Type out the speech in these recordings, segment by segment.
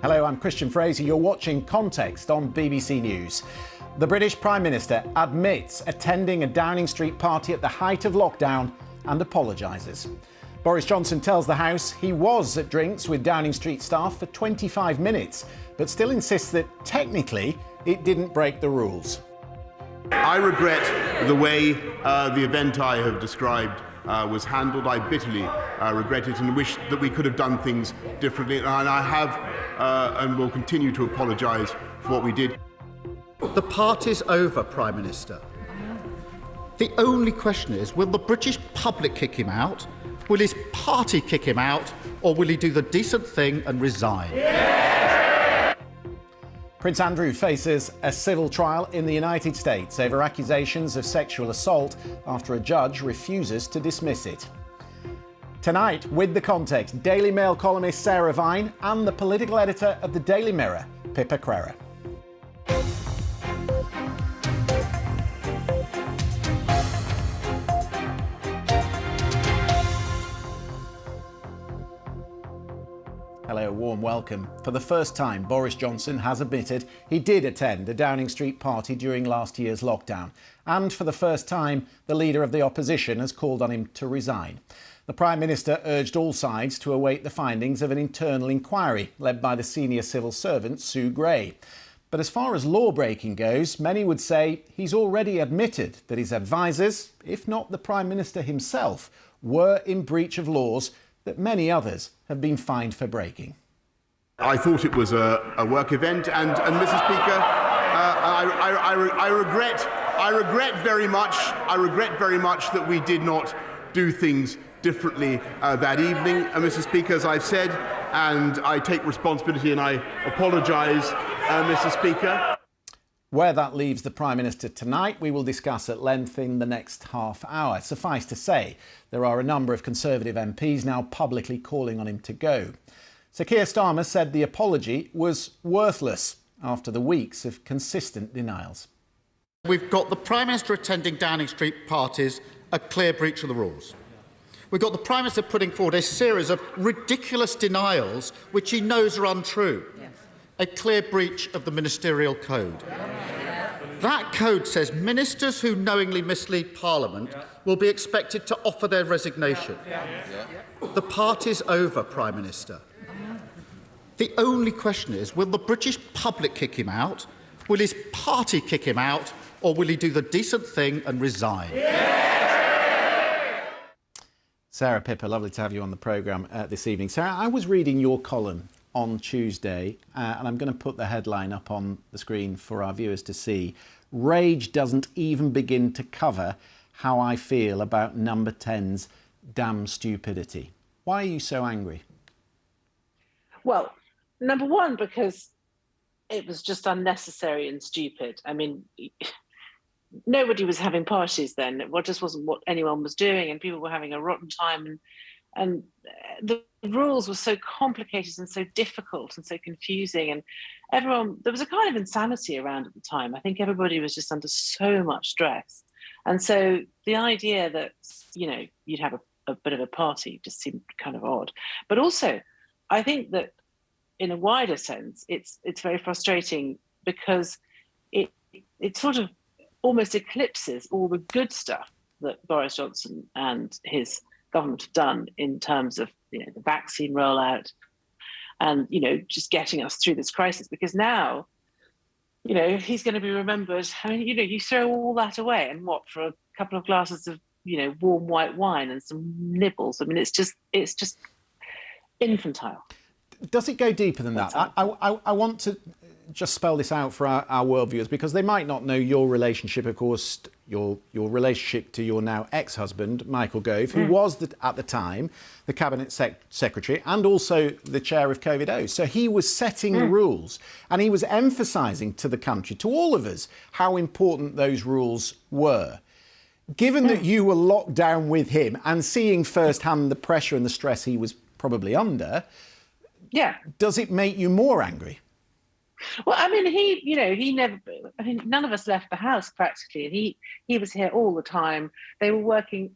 Hello, I'm Christian Fraser. You're watching Context on BBC News. The British Prime Minister admits attending a Downing Street party at the height of lockdown and apologises. Boris Johnson tells the House he was at drinks with Downing Street staff for 25 minutes, but still insists that technically it didn't break the rules. I regret the way the event I have described was handled. I bitterly regret it and wish that we could have done things differently. And I have and will continue to apologise for what we did. The party's over, Prime Minister. The only question is, will the British public kick him out? Will his party kick him out? Or will he do the decent thing and resign? Yeah! Prince Andrew faces a civil trial in the United States over accusations of sexual assault after a judge refuses to dismiss it. Tonight, with the context, Daily Mail columnist Sarah Vine and the political editor of the Daily Mirror, Pippa Crerar. Hello, a warm welcome. For the first time, Boris Johnson has admitted he did attend a Downing Street party during last year's lockdown. And for the first time, the leader of the opposition has called on him to resign. The Prime Minister urged all sides to await the findings of an internal inquiry led by the senior civil servant Sue Gray. But as far as law-breaking goes, many would say he's already admitted that his advisers, if not the Prime Minister himself, were in breach of laws that many others have been fined for breaking. I thought it was a work event, and Mr. Speaker, I regret very much that we did not do things differently that evening. Mr. Speaker, as I've said, and I take responsibility and I apologise, Mr. Speaker. Where that leaves the Prime Minister tonight, we will discuss at length in the next half hour. Suffice to say, there are a number of Conservative MPs now publicly calling on him to go. Sir Keir Starmer said the apology was worthless after the weeks of consistent denials. We've got the Prime Minister attending Downing Street parties, a clear breach of the rules. We've got the Prime Minister putting forward a series of ridiculous denials which he knows are untrue. Yes. A clear breach of the ministerial code. That code says ministers who knowingly mislead Parliament will be expected to offer their resignation. The party's over, Prime Minister. The only question is, will the British public kick him out? Will his party kick him out? Or will he do the decent thing and resign? Sarah, Pippa, lovely to have you on the programme this evening. Sarah, I was reading your column on Tuesday, and I'm going to put the headline up on the screen for our viewers to see. Rage doesn't even begin to cover how I feel about Number 10's damn stupidity. Why are you so angry? Well, number one, because it was just unnecessary and stupid. I mean, nobody was having parties then. It just wasn't what anyone was doing, and people were having a rotten time. And the rules were so complicated and so difficult and so confusing, and there was a kind of insanity around at the time. I think everybody was just under so much stress, and so the idea that you'd have a bit of a party just seemed kind of odd. But also, I think that in a wider sense, it's very frustrating because it sort of almost eclipses all the good stuff that Boris Johnson and his government have done in terms of the vaccine rollout and just getting us through this crisis, because now he's going to be remembered. I mean, you throw all that away and what for a couple of glasses of warm white wine and some nibbles. I mean, it's just infantile. Does it go deeper than that? I want to just spell this out for our world viewers, because they might not know your relationship, of course, your relationship to your now ex-husband, Michael Gove, who was, at the time, the Cabinet Secretary and also the chair of COVID-0. So he was setting the rules, and he was emphasising to the country, to all of us, how important those rules were. Given that you were locked down with him and seeing firsthand the pressure and the stress he was probably under, does it make you more angry? Well, I mean, he never, I mean, none of us left the house practically. And he was here all the time. They were working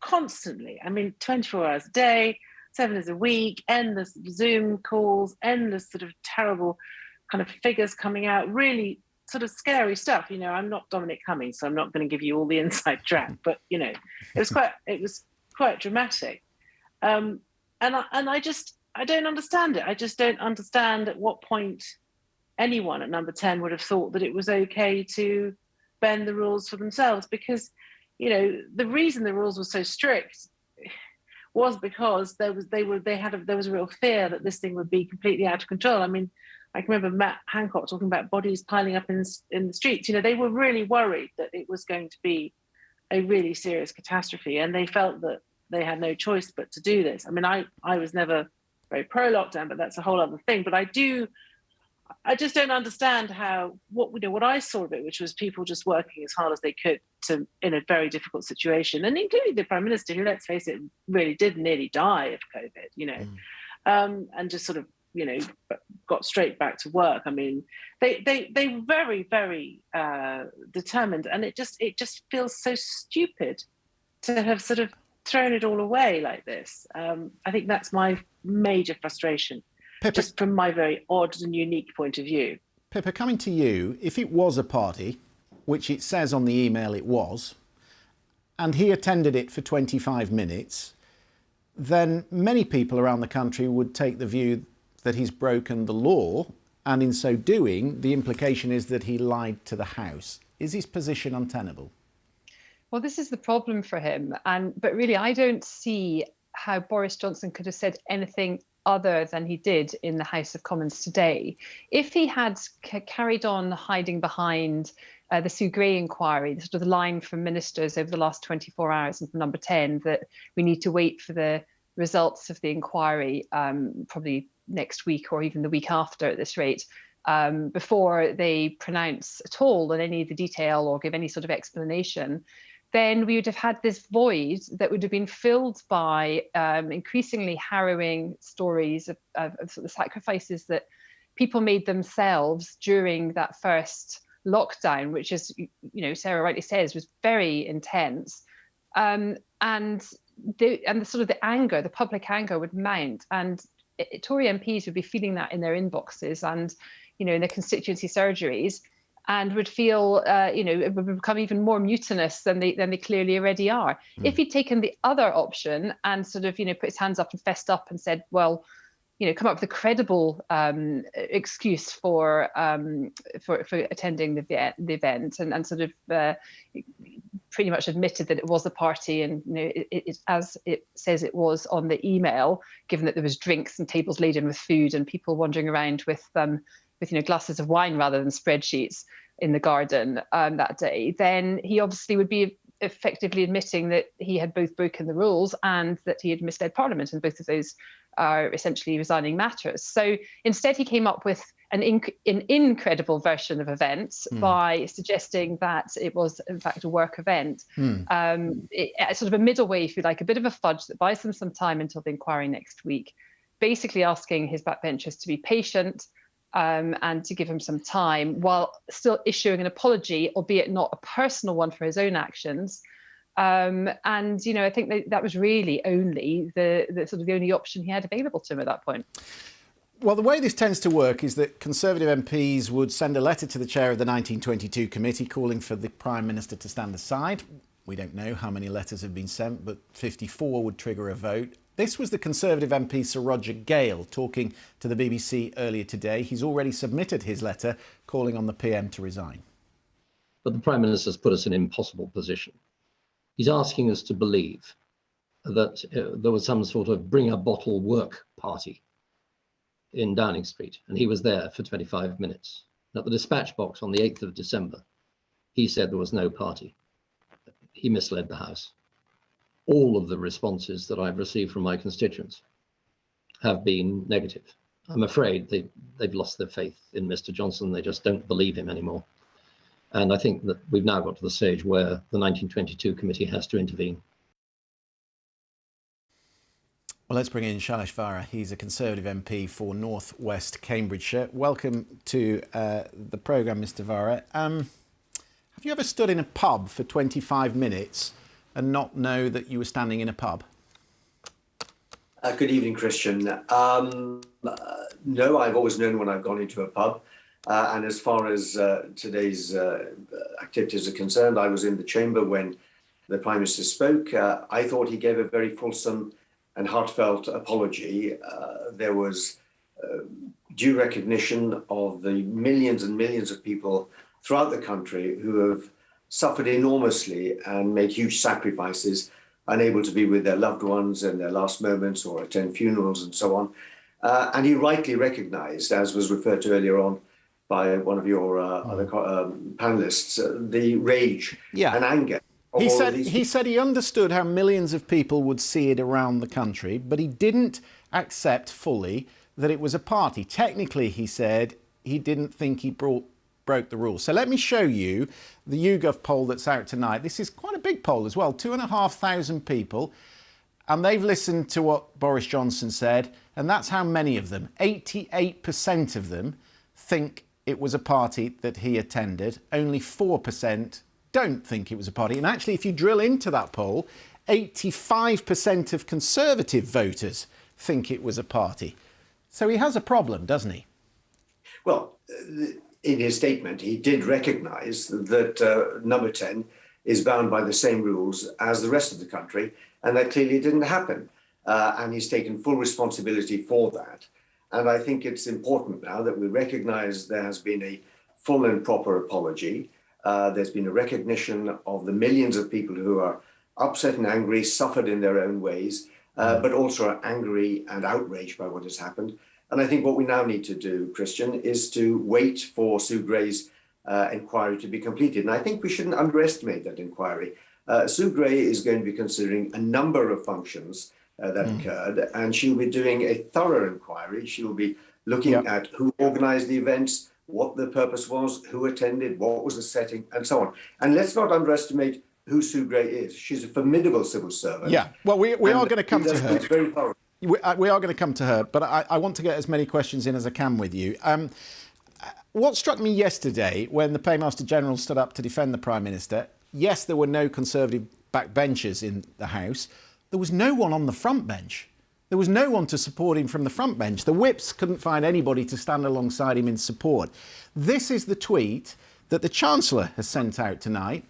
constantly. I mean, 24 hours a day. 7 days a week, endless Zoom calls, endless sort of terrible kind of figures coming out, really sort of scary stuff. You know, I'm not Dominic Cummings, so I'm not going to give you all the inside track, but you know, it was quite dramatic. And I don't understand it. I just don't understand at what point anyone at Number 10 would have thought that it was okay to bend the rules for themselves, because, you know, the reason the rules were so strict was because there was a real fear that this thing would be completely out of control. I mean, I can remember Matt Hancock talking about bodies piling up in the streets. You know, they were really worried that it was going to be a really serious catastrophe, and they felt that they had no choice but to do this. I mean, I was never very pro-lockdown, but that's a whole other thing. But I just don't understand what I saw of it, which was people just working as hard as they could in a very difficult situation, and including the Prime Minister, who, let's face it, really did nearly die of COVID, you know, and just sort of, you know, got straight back to work. I mean, they were very, very determined, and it just feels so stupid to have sort of thrown it all away like this. I think that's my major frustration, Pippa, just from my very odd and unique point of view. Pippa, coming to you, if it was a party, which it says on the email it was, and he attended it for 25 minutes, then many people around the country would take the view that he's broken the law, and in so doing, the implication is that he lied to the House. Is his position untenable? Well, this is the problem for him. But really, I don't see how Boris Johnson could have said anything other than he did in the House of Commons today. If he had carried on hiding behind the Sue Gray inquiry, the sort of the line from ministers over the last 24 hours and from Number 10 that we need to wait for the results of the inquiry, probably next week or even the week after at this rate, before they pronounce at all on any of the detail or give any sort of explanation, then we would have had this void that would have been filled by increasingly harrowing stories of sort of the sacrifices that people made themselves during that first lockdown, which, is, you know, Sarah rightly says, was very intense. And the sort of the anger, the public anger would mount, and Tory MPs would be feeling that in their inboxes and, you know, in their constituency surgeries, and would feel, you know, it would become even more mutinous than they clearly already are. If he'd taken the other option and sort of, you know, put his hands up and fessed up and said, well, you know, come up with a credible excuse for attending the event, and sort of pretty much admitted that it was a party, and, you know, it as it says it was on the email, given that there was drinks and tables laden with food and people wandering around with you know, glasses of wine rather than spreadsheets in the garden that day, then he obviously would be effectively admitting that he had both broken the rules and that he had misled Parliament, and both of those are essentially resigning matters. So instead he came up with an incredible version of events by suggesting that it was in fact a work event, sort of a middle way, if you like, a bit of a fudge that buys them some time until the inquiry next week, basically asking his backbenchers to be patient, and to give him some time, while still issuing an apology, albeit not a personal one, for his own actions. And, you know, I think that was really only the sort of the only option he had available to him at that point. Well, the way this tends to work is that Conservative MPs would send a letter to the chair of the 1922 committee calling for the Prime Minister to stand aside. We don't know how many letters have been sent, but 54 would trigger a vote. This was the Conservative MP Sir Roger Gale talking to the BBC earlier today. He's already submitted his letter calling on the PM to resign. But the Prime Minister's put us in an impossible position. He's asking us to believe that there was some sort of bring a bottle work party in Downing Street, and he was there for 25 minutes. At the dispatch box on the 8th of December, he said there was no party. He misled the House. All of the responses that I've received from my constituents have been negative. I'm afraid they've lost their faith in Mr. Johnson. They just don't believe him anymore. And I think that we've now got to the stage where the 1922 committee has to intervene. Well, let's bring in Shailesh Vara. He's a Conservative MP for North West Cambridgeshire. Welcome to the programme, Mr. Vara. Have you ever stood in a pub for 25 minutes and not know that you were standing in a pub? Good evening, Christian. No, I've always known when I've gone into a pub. And as far as today's activities are concerned, I was in the chamber when the Prime Minister spoke. I thought he gave a very fulsome and heartfelt apology. There was due recognition of the millions and millions of people throughout the country who have suffered enormously and made huge sacrifices, unable to be with their loved ones in their last moments or attend funerals and so on. And he rightly recognised, as was referred to earlier on by one of your other panellists, the rage and anger. He said he understood how millions of people would see it around the country, but he didn't accept fully that it was a party. Technically, he said he didn't think he broke the rules. So let me show you the YouGov poll that's out tonight. This is quite a big poll as well, 2,500 people. And they've listened to what Boris Johnson said, and that's how many of them, 88% of them, think it was a party that he attended. Only 4% don't think it was a party. And actually, if you drill into that poll, 85% of Conservative voters think it was a party. So he has a problem, doesn't he? Well, in his statement, he did recognise that Number 10 is bound by the same rules as the rest of the country, and that clearly didn't happen. And he's taken full responsibility for that. And I think it's important now that we recognise there has been a full and proper apology. There's been a recognition of the millions of people who are upset and angry, suffered in their own ways, but also are angry and outraged by what has happened. And I think what we now need to do, Christian, is to wait for Sue Gray's inquiry to be completed. And I think we shouldn't underestimate that inquiry. Sue Gray is going to be considering a number of functions that occurred, and she'll be doing a thorough inquiry. She'll be looking at who organised the events, what the purpose was, who attended, what was the setting, and so on. And let's not underestimate who Sue Gray is. She's a formidable civil servant. Yeah, well, we are going to come to her. Very thorough. We are going to come to her, but I want to get as many questions in as I can with you. What struck me yesterday when the Paymaster General stood up to defend the Prime Minister, yes, there were no Conservative backbenchers in the House. There was no one on the front bench. There was no one to support him from the front bench. The whips couldn't find anybody to stand alongside him in support. This is the tweet that the Chancellor has sent out tonight.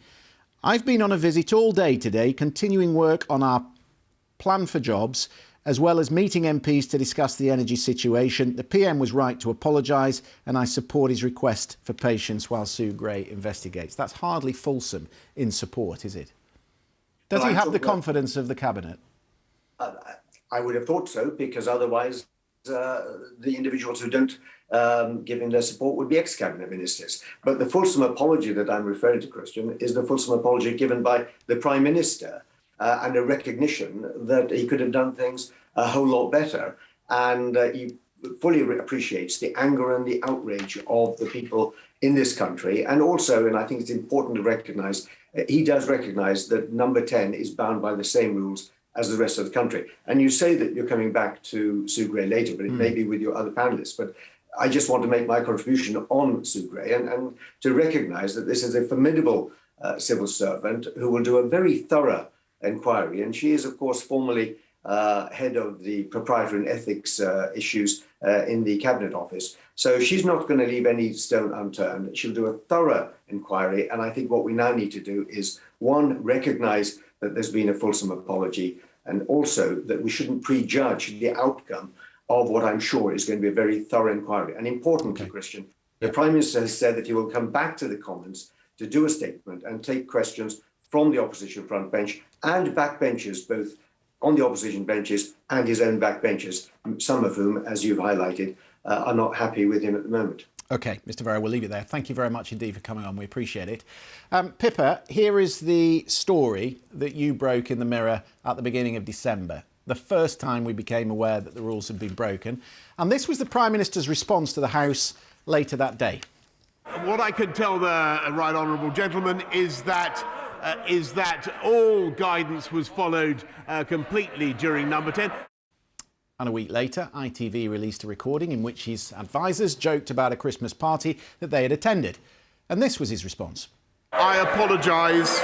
I've been on a visit all day today, continuing work on our plan for jobs, as well as meeting MPs to discuss the energy situation. The PM was right to apologise, and I support his request for patience while Sue Gray investigates. That's hardly fulsome in support, is it? Does he have the confidence of the Cabinet? I would have thought so, because otherwise the individuals who don't give him their support would be ex-Cabinet ministers. But the fulsome apology that I'm referring to, Christian, is the fulsome apology given by the Prime Minister and a recognition that he could have done things a whole lot better. And he fully appreciates the anger and the outrage of the people in this country. And also, and I think it's important to recognise, he does recognise that Number 10 is bound by the same rules as the rest of the country. And you say that you're coming back to Sue Gray later, but it may be with your other panellists. But I just want to make my contribution on Sue Gray and to recognise that this is a formidable civil servant who will do a very thorough inquiry. And she is, of course, formerly head of the proprietary and ethics issues in the Cabinet Office. So she's not going to leave any stone unturned. She'll do a thorough inquiry. And I think what we now need to do is, one, recognise that there's been a fulsome apology, and also that we shouldn't prejudge the outcome of what I'm sure is going to be a very thorough inquiry. And importantly, Christian, the Prime Minister has said that he will come back to the Commons to do a statement and take questions from the opposition front bench and backbenchers, both on the opposition benches and his own backbenchers, some of whom, as you've highlighted, are not happy with him at the moment. OK, Mr Verra, we'll leave it there. Thank you very much indeed for coming on. We appreciate it. Pippa, here is the story that you broke in the Mirror at the beginning of December, the first time we became aware that the rules had been broken. And this was the Prime Minister's response to the House later that day. What I can tell the right honourable gentleman is that all guidance was followed completely during Number 10. And a week later, ITV released a recording in which his advisers joked about a Christmas party that they had attended. And this was his response. I apologise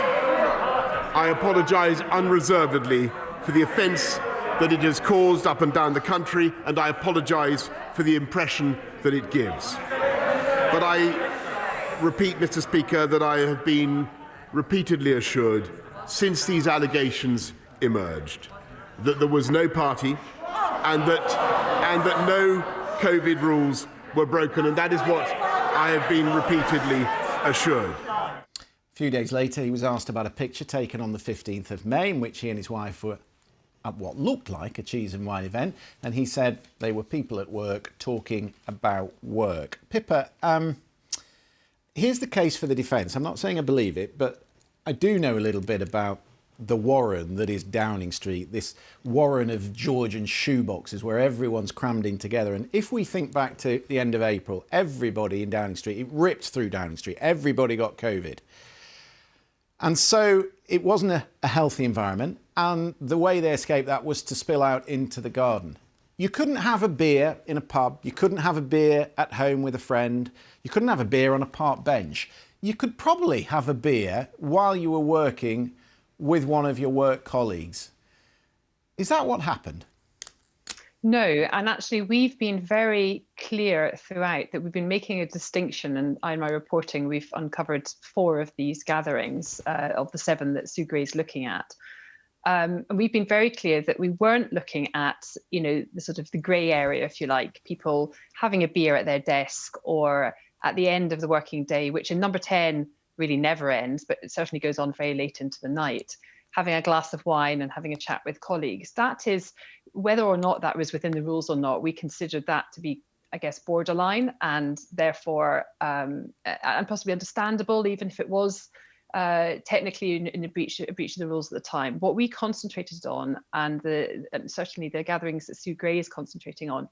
unreservedly for the offence that it has caused up and down the country, and I apologise for the impression that it gives. But I repeat, Mr. Speaker, that I have been repeatedly assured since these allegations emerged that there was no party and that no COVID rules were broken, and that is what I have been repeatedly assured. A few days later, he was asked about a picture taken on the 15th of May in which he and his wife were at what looked like a cheese and wine event, and he said they were people at work talking about work. Pippa, here's the case for the defence. I'm not saying I believe it, but I do know a little bit about the warren that is Downing Street, this warren of Georgian shoeboxes where everyone's crammed in together. And if we think back to the end of April, everybody in Downing Street, it ripped through Downing Street, everybody got COVID. And so it wasn't a healthy environment, and the way they escaped that was to spill out into the garden. You couldn't have a beer in a pub, you couldn't have a beer at home with a friend, you couldn't have a beer on a park bench. You could probably have a beer while you were working with one of your work colleagues. Is that what happened? No, and actually we've been very clear throughout that we've been making a distinction, and in my reporting we've uncovered 4 of these gatherings of the 7 that Sue Gray's looking at. And we've been very clear that we weren't looking at, you know, the sort of the grey area, if you like, people having a beer at their desk or at the end of the working day, which in number 10 really never ends, but it certainly goes on very late into the night, having a glass of wine and having a chat with colleagues. That is, whether or not that was within the rules or not, we considered that to be, I guess, borderline, and therefore, and possibly understandable, even if it was technically in a breach of the rules at the time. What we concentrated on, and certainly the gatherings that Sue Gray is concentrating on,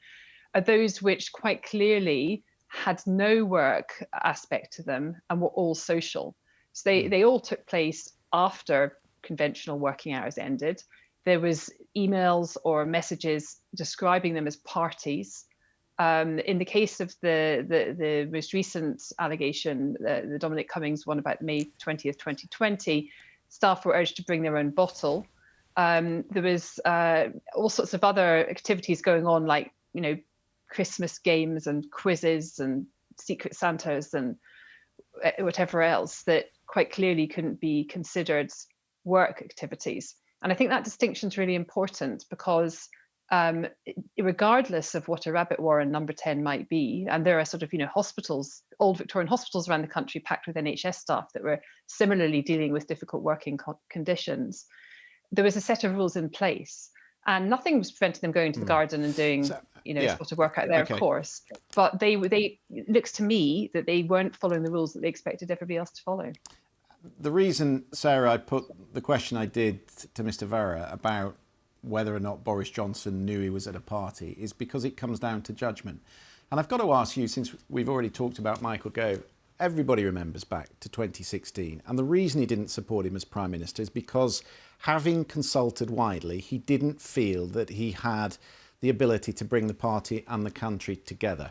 are those which quite clearly had no work aspect to them and were all social. So they all took place after conventional working hours ended. There was emails or messages describing them as parties. In the case of the most recent allegation, the Dominic Cummings one about May 20th, 2020, staff were urged to bring their own bottle. There was all sorts of other activities going on, like, you know, Christmas games and quizzes and Secret Santas and whatever else that quite clearly couldn't be considered work activities. And I think that distinction is really important because regardless of what a rabbit warren number 10 might be, and there are sort of, you know, hospitals, old Victorian hospitals around the country packed with NHS staff that were similarly dealing with difficult working conditions, there was a set of rules in place. And nothing was preventing them going to the garden and doing, you know, sort of work out there, of course. But it looks to me that they weren't following the rules that they expected everybody else to follow. The reason, Sarah, I put the question I did to Mr. Vera about whether or not Boris Johnson knew he was at a party is because it comes down to judgment. And I've got to ask you, since we've already talked about Michael Gove, everybody remembers back to 2016. And the reason he didn't support him as Prime Minister is because, having consulted widely, he didn't feel that he had the ability to bring the party and the country together.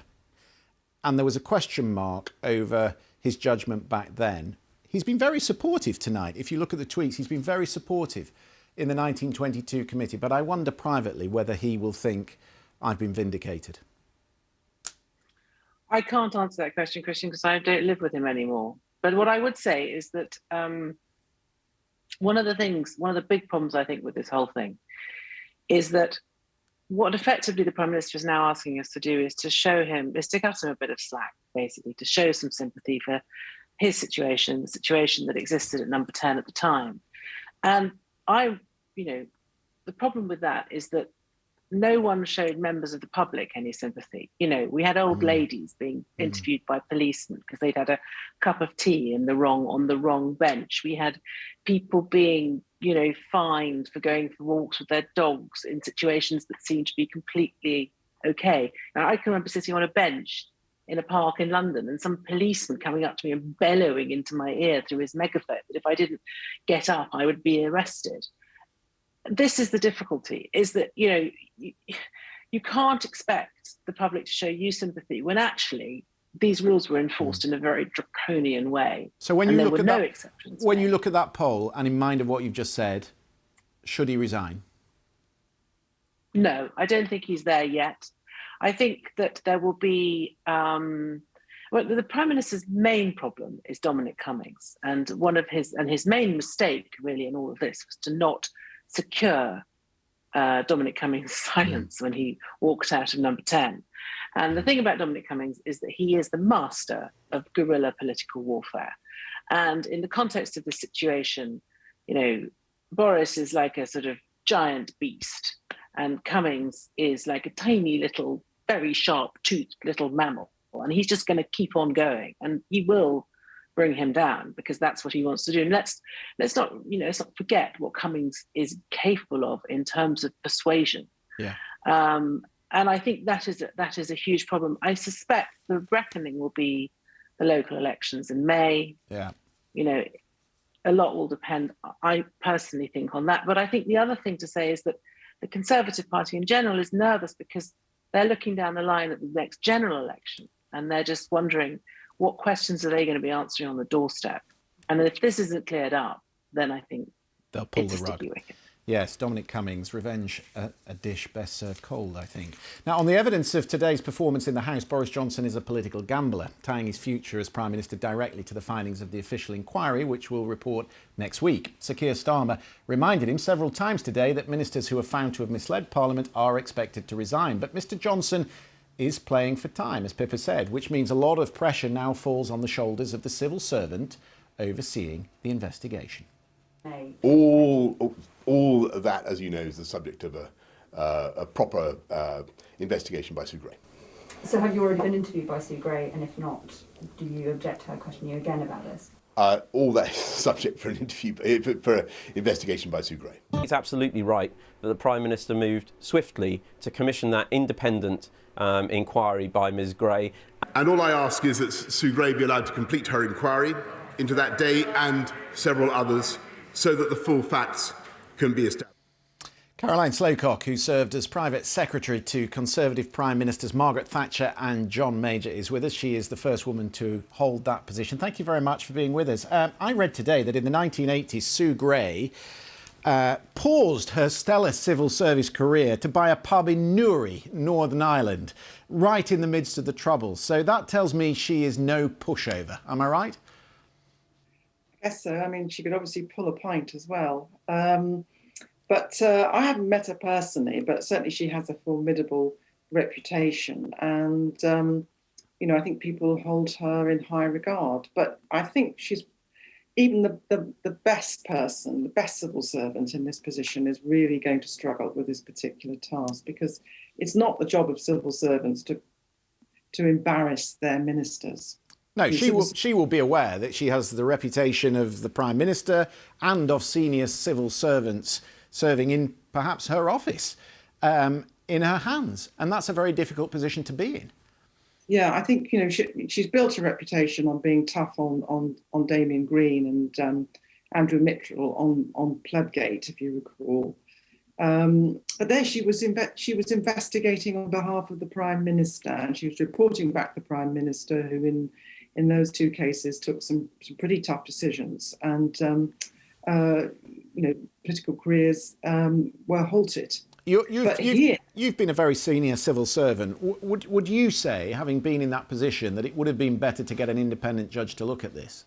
And there was a question mark over his judgment back then. He's been very supportive tonight. If you look at the tweets, he's been very supportive in the 1922 committee. But I wonder privately whether he will think, I've been vindicated. I can't answer that question, Christian, because I don't live with him anymore. But what I would say is that one of the big problems, I think, with this whole thing is that what effectively the Prime Minister is now asking us to do is to cut him a bit of slack, basically, to show some sympathy for his situation, the situation that existed at number 10 at the time. And the problem with that is that no one showed members of the public any sympathy. You know, we had old ladies being interviewed by policemen because they'd had a cup of tea on the wrong bench. We had people being, you know, fined for going for walks with their dogs in situations that seemed to be completely okay. Now, I can remember sitting on a bench in a park in London and some policeman coming up to me and bellowing into my ear through his megaphone that if I didn't get up, I would be arrested. This is the difficulty, is that, you know, you can't expect the public to show you sympathy when actually these rules were enforced in a very draconian way. So when you look at you look at that poll, and in mind of what you've just said, should he resign? No, I don't think he's there yet. I think that there will be. Well, the Prime Minister's main problem is Dominic Cummings, and his main mistake, really, in all of this was to not secure Dominic Cummings' silence when he walked out of number 10. And the thing about Dominic Cummings is that he is the master of guerrilla political warfare. And in the context of the situation, Boris is like a sort of giant beast, and Cummings is like a tiny little, very sharp-toothed little mammal. And he's just going to keep on going, and he will bring him down because that's what he wants to do. And let's not forget what Cummings is capable of in terms of persuasion. Yeah. And I think that is a huge problem. I suspect the reckoning will be the local elections in May. Yeah. A lot will depend, I personally think, on that. But I think the other thing to say is that the Conservative Party in general is nervous because they're looking down the line at the next general election, and they're just wondering what questions are they going to be answering on the doorstep. And if this isn't cleared up, then I think they'll pull it's the a rug. sticky wicket. Yes, Dominic Cummings, revenge, a dish best served cold, I think. Now, on the evidence of today's performance in the House, Boris Johnson is a political gambler, tying his future as Prime Minister directly to the findings of the official inquiry, which will report next week. Sir Keir Starmer reminded him several times today that ministers who are found to have misled Parliament are expected to resign. But Mr Johnson is playing for time, as Pippa said, which means a lot of pressure now falls on the shoulders of the civil servant overseeing the investigation. All of that, as you know, is the subject of a proper investigation by Sue Gray. So have you already been interviewed by Sue Gray? And if not, do you object to her questioning you again about this? All that is subject for an interview, for an investigation by Sue Gray. He's absolutely right that the Prime Minister moved swiftly to commission that independent inquiry by Ms Gray. And all I ask is that Sue Gray be allowed to complete her inquiry into that day and several others so that the full facts can be established. Caroline Slowcock, who served as private secretary to Conservative Prime Ministers Margaret Thatcher and John Major, is with us. She is the first woman to hold that position. Thank you very much for being with us. I read today that in the 1980s, Sue Gray paused her stellar civil service career to buy a pub in Newry, Northern Ireland, right in the midst of the Troubles. So that tells me she is no pushover. Am I right? I guess so. I mean, she could obviously pull a pint as well. But I haven't met her personally, but certainly she has a formidable reputation. And, I think people hold her in high regard. But I think she's even the best person, the best civil servant in this position is really going to struggle with this particular task, because it's not the job of civil servants to embarrass their ministers. No, she will be aware that she has the reputation of the Prime Minister and of senior civil servants serving in perhaps her office in her hands. And that's a very difficult position to be in. Yeah, I think, she's built a reputation on being tough on Damien Green and Andrew Mitchell on Plebgate, if you recall. But there she was investigating on behalf of the Prime Minister, and she was reporting back the Prime Minister, who in those two cases took some pretty tough decisions, and political careers were halted. You've been a very senior civil servant. Would you say, having been in that position, that it would have been better to get an independent judge to look at this?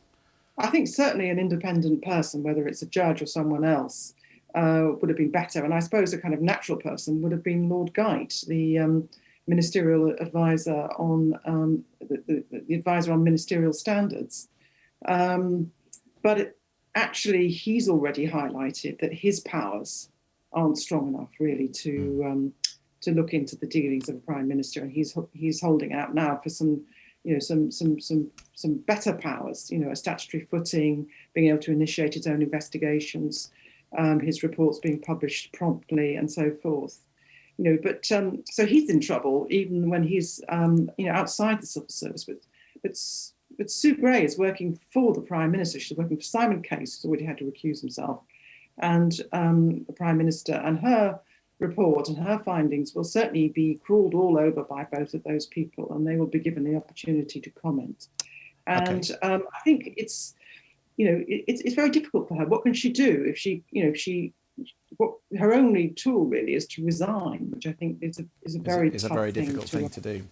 I think certainly an independent person, whether it's a judge or someone else, would have been better. And I suppose a kind of natural person would have been Lord Geit, the ministerial advisor on the advisor on ministerial standards. But actually, he's already highlighted that his powers aren't strong enough really to look into the dealings of a prime minister, and he's holding out now for some better powers, a statutory footing, being able to initiate his own investigations, his reports being published promptly, and so forth. But so he's in trouble even when he's outside the civil service. But Sue Gray is working for the Prime Minister. She's working for Simon Case, who's already had to recuse himself, and the Prime Minister. And her report and her findings will certainly be crawled all over by both of those people, and they will be given the opportunity to comment. And I think it's very difficult for her. What can she do if she her only tool really is to resign, which I think is a very difficult thing to do.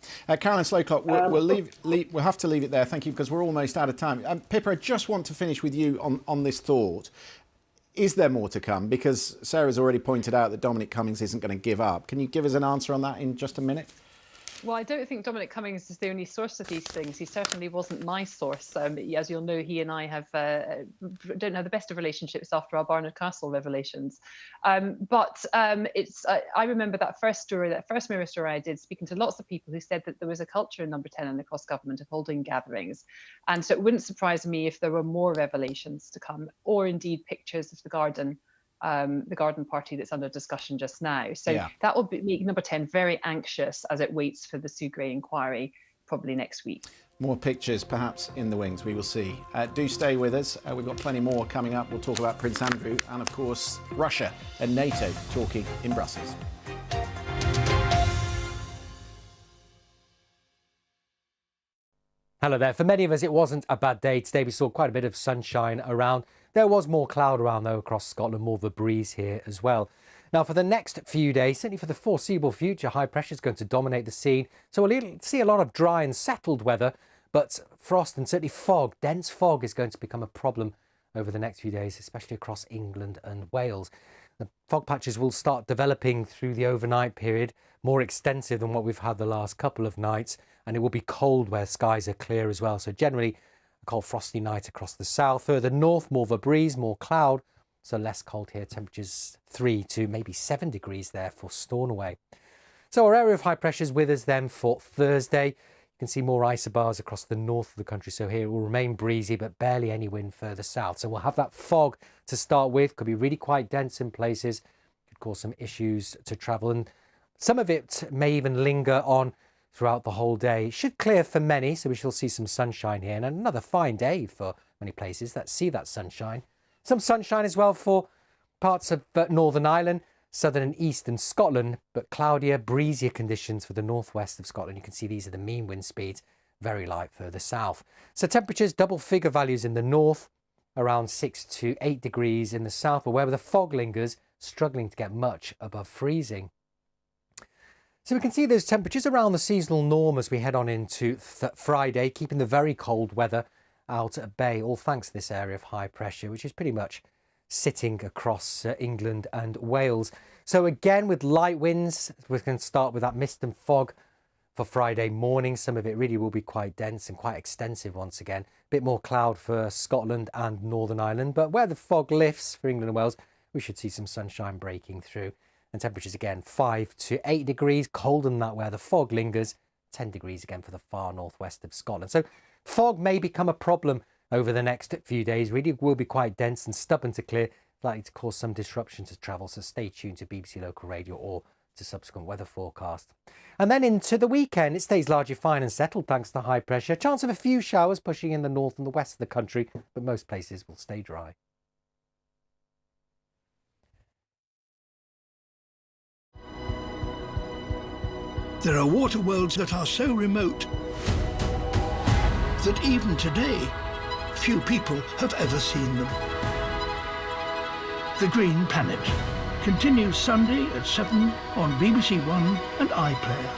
Caroline Sloclock, we'll have to leave it there. Thank you, because we're almost out of time. Pippa, I just want to finish with you on this thought. Is there more to come? Because Sarah's already pointed out that Dominic Cummings isn't going to give up. Can you give us an answer on that in just a minute? Well, I don't think Dominic Cummings is the only source of these things. He certainly wasn't my source. As you'll know, he and I don't have the best of relationships after our Barnard Castle revelations. I remember that first Mirror story I did, speaking to lots of people who said that there was a culture in Number 10 and across government of holding gatherings. And so it wouldn't surprise me if there were more revelations to come, or indeed pictures of the garden party that's under discussion just now. So that will make Number 10 very anxious as it waits for the Sue Gray inquiry, probably next week. More pictures perhaps in the wings, we will see. Do stay with us. We've got plenty more coming up. We'll talk about Prince Andrew and, of course, Russia and NATO talking in Brussels. Hello there. For many of us, it wasn't a bad day. Today we saw quite a bit of sunshine around. There was more cloud around, though, across Scotland, more of a breeze here as well. Now, for the next few days, certainly for the foreseeable future, high pressure is going to dominate the scene. So we'll see a lot of dry and settled weather, but frost and certainly fog, dense fog, is going to become a problem over the next few days, especially across England and Wales. The fog patches will start developing through the overnight period, more extensive than what we've had the last couple of nights, and it will be cold where skies are clear as well. So generally, a cold, frosty night across the south. Further north, more of a breeze, more cloud, so less cold here. Temperatures 3 to maybe 7 degrees there for Stornoway. So our area of high pressure is with us then for Thursday. You can see more isobars across the north of the country, so here it will remain breezy, but barely any wind further south. So we'll have that fog to start with. Could be really quite dense in places. Could cause some issues to travel, and some of it may even linger on throughout the whole day. It should clear for many, so we shall see some sunshine here, and another fine day for many places that see that sunshine. Some sunshine as well for parts of Northern Ireland, southern and eastern Scotland, but cloudier, breezier conditions for the northwest of Scotland. You can see these are the mean wind speeds, very light further south. So temperatures, double figure values in the north, around 6 to 8 degrees in the south, but where the fog lingers, struggling to get much above freezing. So we can see those temperatures around the seasonal norm as we head on into Friday, keeping the very cold weather out at bay, all thanks to this area of high pressure, which is pretty much sitting across England and Wales. So again, with light winds, we're going to start with that mist and fog for Friday morning. Some of it really will be quite dense and quite extensive once again. A bit more cloud for Scotland and Northern Ireland, but where the fog lifts for England and Wales, we should see some sunshine breaking through. And temperatures again 5 to 8 degrees, colder than that where the fog lingers, 10 degrees again for the far northwest of Scotland. So fog may become a problem over the next few days. Really will be quite dense and stubborn to clear, likely to cause some disruption to travel. So stay tuned to BBC Local Radio or to subsequent weather forecast. And then into the weekend, it stays largely fine and settled thanks to high pressure. Chance of a few showers pushing in the north and the west of the country, but most places will stay dry. There are water worlds that are so remote that even today, few people have ever seen them. The Green Planet continues Sunday at 7 on BBC One and iPlayer.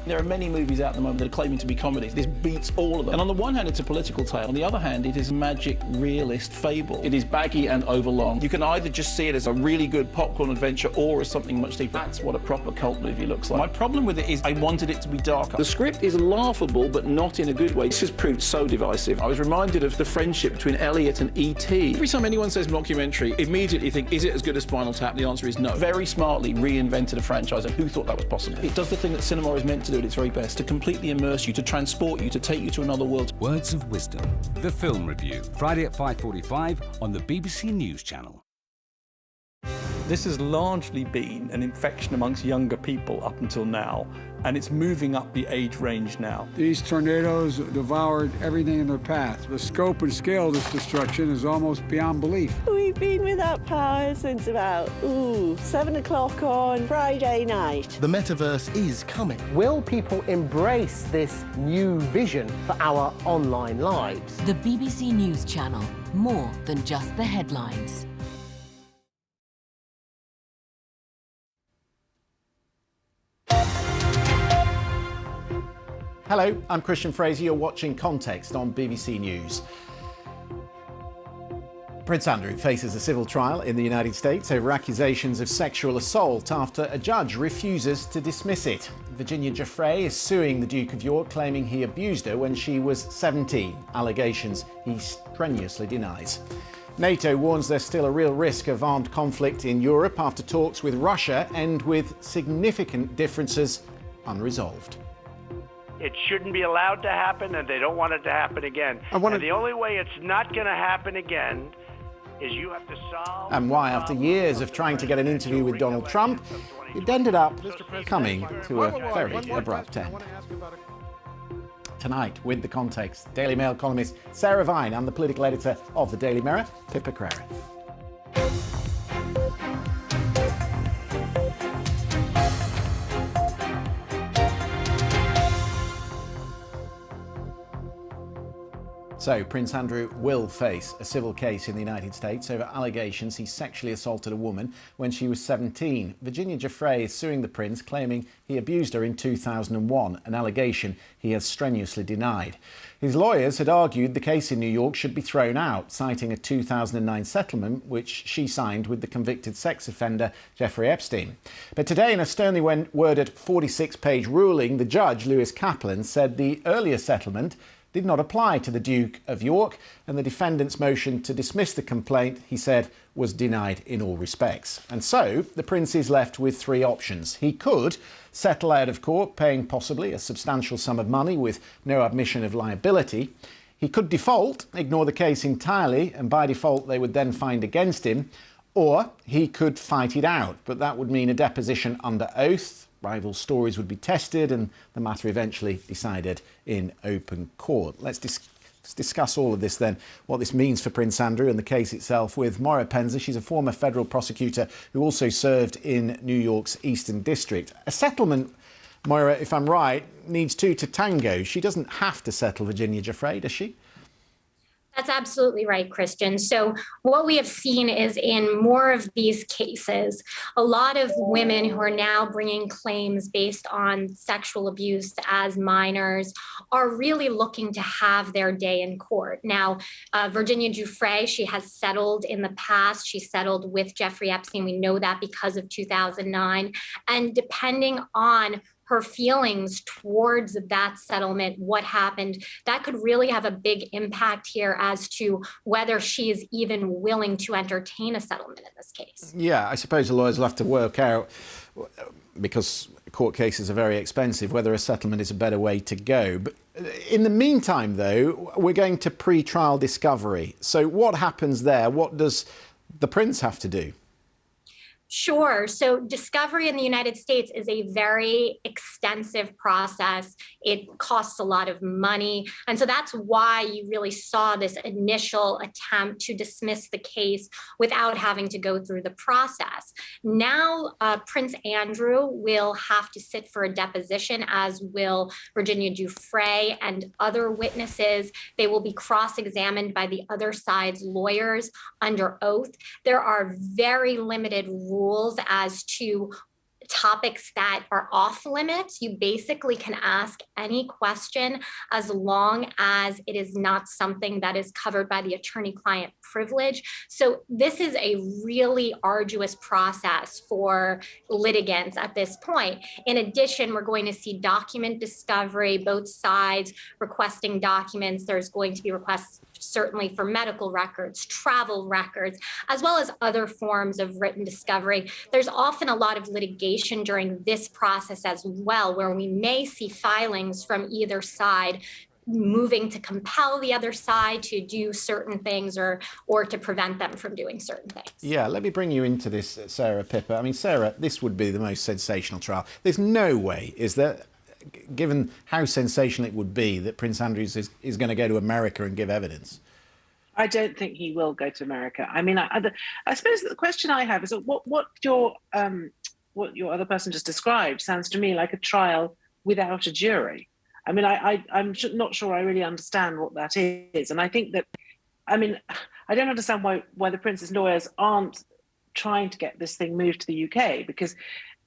There are many movies out at the moment that are claiming to be comedies. This beats all of them. And on the one hand, it's a political tale. On the other hand, it is a magic realist fable. It is baggy and overlong. You can either just see it as a really good popcorn adventure or as something much deeper. That's what a proper cult movie looks like. My problem with it is I wanted it to be darker. The script is laughable, but not in a good way. This has proved so divisive. I was reminded of the friendship between Elliot and E.T. Every time anyone says mockumentary, immediately think, is it as good as Spinal Tap? The answer is no. Very smartly reinvented a franchise, and who thought that was possible? It does the thing that cinema is meant to do at its very best, to completely immerse you, to transport you, to take you to another world. Words of Wisdom, the film review, Friday at 5:45 on the BBC News Channel. This has largely been an infection amongst younger people up until now, and it's moving up the age range now. These tornadoes devoured everything in their path. The scope and scale of this destruction is almost beyond belief. We've been without power since about, 7 o'clock on Friday night. The metaverse is coming. Will people embrace this new vision for our online lives? The BBC News Channel. more than just the headlines. Hello, I'm Christian Fraser. You're watching Context on BBC News. Prince Andrew faces a civil trial in the United States over accusations of sexual assault after a judge refuses to dismiss it. Virginia Giuffre is suing the Duke of York, claiming he abused her when she was 17, allegations he strenuously denies. NATO warns there's still a real risk of armed conflict in Europe after talks with Russia end with significant differences unresolved. It shouldn't be allowed to happen, and they don't want it to happen again. And the only way it's not going to happen again is you have to solve... And why, after years of trying to get an interview with Donald Trump, it ended up coming to a very abrupt end. Tonight, with the context, Daily Mail columnist Sarah Vine and the political editor of the Daily Mirror, Pippa Crerar. So, Prince Andrew will face a civil case in the United States over allegations he sexually assaulted a woman when she was 17. Virginia Giuffre is suing the Prince, claiming he abused her in 2001, an allegation he has strenuously denied. His lawyers had argued the case in New York should be thrown out, citing a 2009 settlement which she signed with the convicted sex offender Jeffrey Epstein. But today, in a sternly worded 46-page ruling, the judge, Lewis Kaplan, said the earlier settlement did not apply to the Duke of York, and the defendant's motion to dismiss the complaint, he said, was denied in all respects. And so the Prince is left with three options. He could settle out of court, paying possibly a substantial sum of money with no admission of liability. He could default, ignore the case entirely, and by default they would then find against him. Or he could fight it out, but that would mean a deposition under oath. Rival stories would be tested and the matter eventually decided in open court. Let's discuss all of this then, what this means for Prince Andrew and the case itself with Moira Penza. She's a former federal prosecutor who also served in New York's Eastern District. A settlement, Moira, if I'm right, needs two to tango. She doesn't have to settle Virginia Giuffre, does she? That's absolutely right, Christian. So what we have seen is in more of these cases, a lot of women who are now bringing claims based on sexual abuse as minors are really looking to have their day in court. Now, Virginia Giuffre, she has settled in the past. She settled with Jeffrey Epstein. We know that because of 2009. And depending on her feelings towards that settlement, what happened, that could really have a big impact here as to whether she is even willing to entertain a settlement in this case. Yeah, I suppose the lawyers will have to work out, because court cases are very expensive, whether a settlement is a better way to go. But in the meantime, though, we're going to pre-trial discovery. So what happens there? What does the Prince have to do? Sure. So discovery in the United States is a very extensive process. It costs a lot of money. And so that's why you really saw this initial attempt to dismiss the case without having to go through the process. Now, Prince Andrew will have to sit for a deposition, as will Virginia Giuffre and other witnesses. They will be cross-examined by the other side's lawyers under oath. There are very limited rules as to topics that are off limits. You basically can ask any question as long as it is not something that is covered by the attorney-client privilege. So this is a really arduous process for litigants at this point. In addition, we're going to see document discovery, both sides requesting documents. There's going to be requests certainly for medical records, travel records, as well as other forms of written discovery. There's often a lot of litigation during this process as well, where we may see filings from either side moving to compel the other side to do certain things or to prevent them from doing certain things. Yeah, let me bring you into this, Sarah Pippa. I mean, Sarah, this would be the most sensational trial. There's no way, is there, given how sensational it would be, that Prince Andrew is going to go to America and give evidence? I don't think he will go to America. I mean, I suppose the question I have is what your other person just described sounds to me like a trial without a jury. I mean, I'm not sure I really understand what that is. And I think that I mean, I don't understand why the Prince's lawyers aren't trying to get this thing moved to the UK, because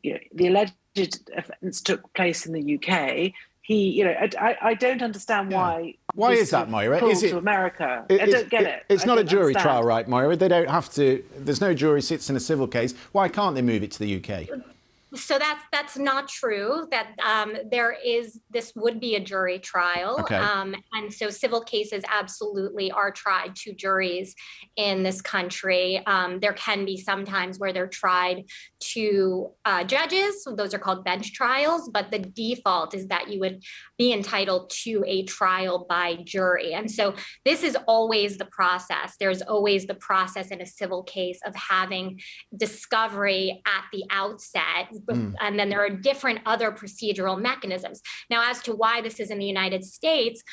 the alleged offence took place in the UK. I don't understand why. Why is that, Moira? Is it to America? I don't get it. It's not a jury trial, right, Moira? They don't have to. There's no jury sits in a civil case. Why can't they move it to the UK? So that's not true. That this would be a jury trial, okay. And so civil cases absolutely are tried to juries in this country. There can be some times where they're tried to judges. So those are called bench trials, but the default is that you would be entitled to a trial by jury. And so this is always the process. There's always the process in a civil case of having discovery at the outset. And then there are different other procedural mechanisms. Now, as to why this is in the United States,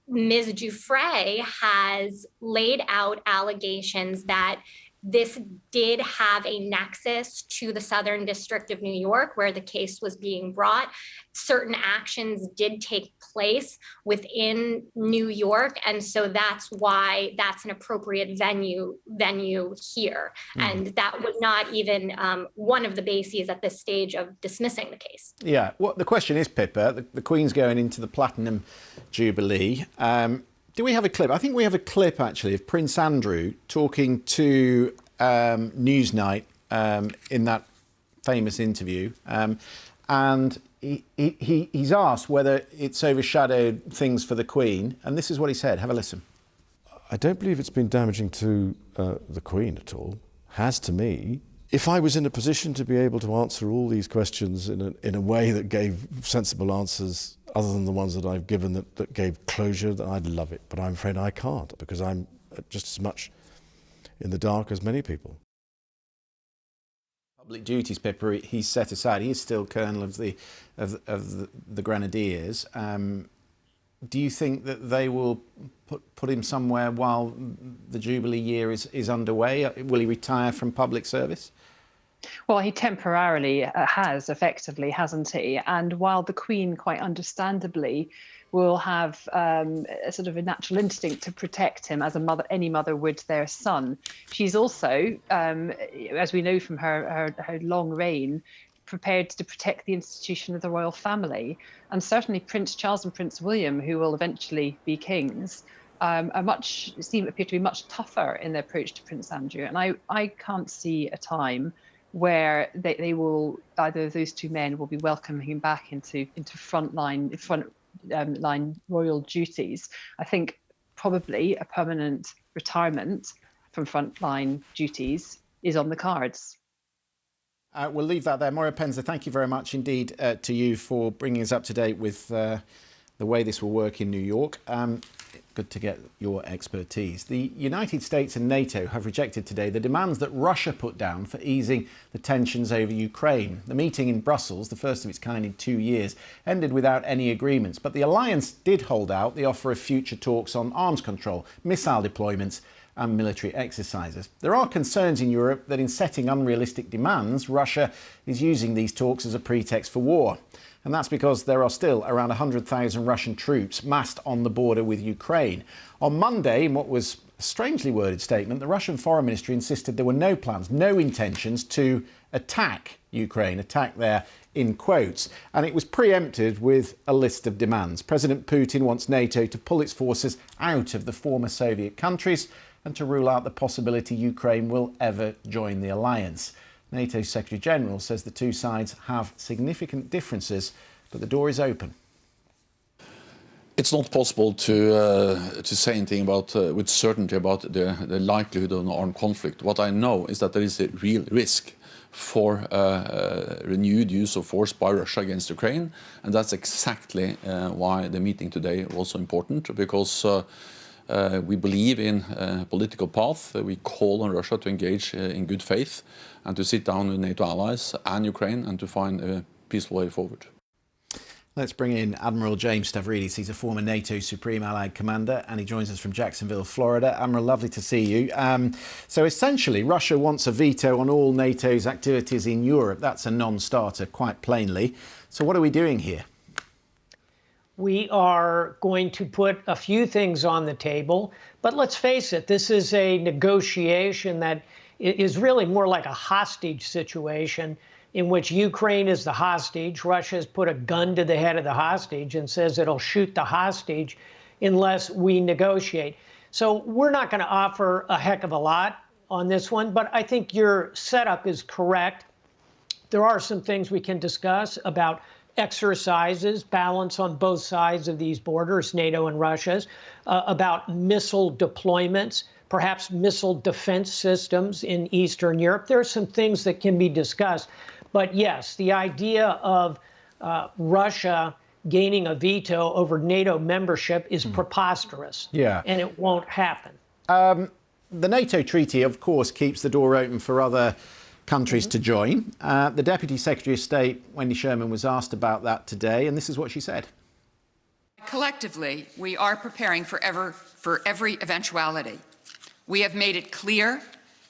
Ms. Giuffre has laid out allegations that this did have a nexus to the Southern District of New York, where the case was being brought. Certain actions did take place within New York, and so that's why that's an appropriate venue here. And that was not even one of the bases at this stage of dismissing the case. Yeah, well, the question is, Pippa, the Queen's going into the Platinum Jubilee. Do we have a clip? I think we have a clip, actually, of Prince Andrew talking to Newsnight in that famous interview. And he's asked whether it's overshadowed things for the Queen. And this is what he said. Have a listen. I don't believe it's been damaging to the Queen at all. Has to me. If I was in a position to be able to answer all these questions in a way that gave sensible answers, other than the ones that I've given that gave closure, then I'd love it. But I'm afraid I can't, because I'm just as much in the dark as many people. Public duties, Pippa, he's set aside. He is still Colonel of the Grenadiers. Do you think that they will put him somewhere while the Jubilee year is underway? Will he retire from public service? Well, he temporarily has, effectively, hasn't he? And while the Queen, quite understandably, will have a sort of a natural instinct to protect him as any mother would their son, she's also, as we know from her long reign, prepared to protect the institution of the royal family. And certainly Prince Charles and Prince William, who will eventually be kings, appear to be much tougher in their approach to Prince Andrew. And I can't see a time where they will, either of those two men will be welcoming him back into frontline royal duties. I think probably a permanent retirement from frontline duties is on the cards. We'll leave that there. Moira Penza, thank you very much indeed to you for bringing us up to date with the way this will work in New York. Good to get your expertise. The United States and NATO have rejected today the demands that Russia put down for easing the tensions over Ukraine. The meeting in Brussels, the first of its kind in 2 years, ended without any agreements, but the alliance did hold out the offer of future talks on arms control, missile deployments and military exercises. There are concerns in Europe that in setting unrealistic demands, Russia is using these talks as a pretext for war. And that's because there are still around 100,000 Russian troops massed on the border with Ukraine. On Monday, in what was a strangely worded statement, the Russian Foreign Ministry insisted there were no plans, no intentions to attack Ukraine, attack there in quotes. And it was preempted with a list of demands. President Putin wants NATO to pull its forces out of the former Soviet countries and to rule out the possibility Ukraine will ever join the alliance. NATO's Secretary-General says the two sides have significant differences, but the door is open. It's not possible to say anything about with certainty about the likelihood of an armed conflict. What I know is that there is a real risk for renewed use of force by Russia against Ukraine, and that's exactly why the meeting today was so important, because we believe in a political path. We call on Russia to engage in good faith and to sit down with NATO allies and Ukraine and to find a peaceful way forward. Let's bring in Admiral James Stavridis. He's a former NATO Supreme Allied Commander and he joins us from Jacksonville, Florida. Admiral, lovely to see you. So essentially, Russia wants a veto on all NATO's activities in Europe. That's a non-starter, quite plainly. So what are we doing here? We are going to put a few things on the table, but let's face it, this is a negotiation that is really more like a hostage situation in which Ukraine is the hostage. Russia has put a gun to the head of the hostage and says it'll shoot the hostage unless we negotiate. So we're not going to offer a heck of a lot on this one, but I think your setup is correct. There are some things we can discuss about exercises, balance on both sides of these borders, NATO and Russia's, about missile deployments, perhaps missile defense systems in Eastern Europe. There are some things that can be discussed. But yes, the idea of Russia gaining a veto over NATO membership is preposterous. Yeah. And it won't happen. The NATO treaty, of course, keeps the door open for other countries to join. The Deputy Secretary of State, Wendy Sherman, was asked about that today, and this is what she said. Collectively, we are preparing for every eventuality. We have made it clear,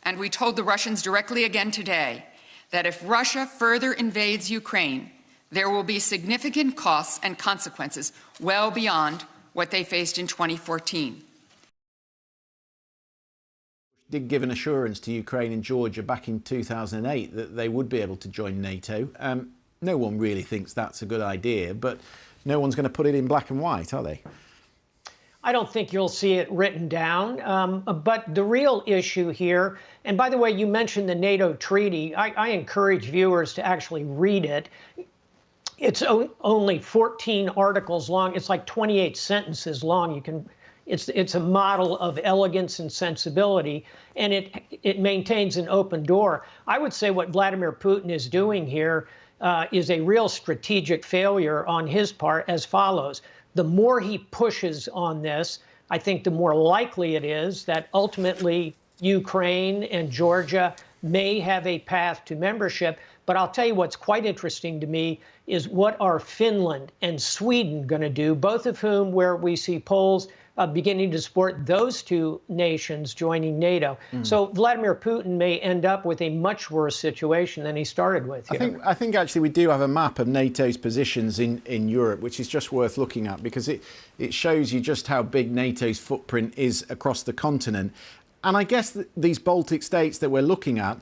and we told the Russians directly again today, that if Russia further invades Ukraine, there will be significant costs and consequences well beyond what they faced in 2014. Did give an assurance to Ukraine and Georgia back in 2008 that they would be able to join NATO. No one really thinks that's a good idea, but no one's going to put it in black and white, are they? I don't think you'll see it written down. But the real issue here, and by the way, you mentioned the NATO treaty. I encourage viewers to actually read it. It's only 14 articles long. It's like 28 sentences long. It's a model of elegance and sensibility, and it maintains an open door. I would say what Vladimir Putin is doing here is a real strategic failure on his part as follows. The more he pushes on this, I think the more likely it is that ultimately Ukraine and Georgia may have a path to membership. But I'll tell you what's quite interesting to me is what are Finland and Sweden going to do, both of whom where we see polls beginning to support those two nations joining NATO. So Vladimir Putin may end up with a much worse situation than he started with. I think actually we do have a map of NATO's positions in Europe, which is just worth looking at because it shows you just how big NATO's footprint is across the continent. And I guess these Baltic states that we're looking at,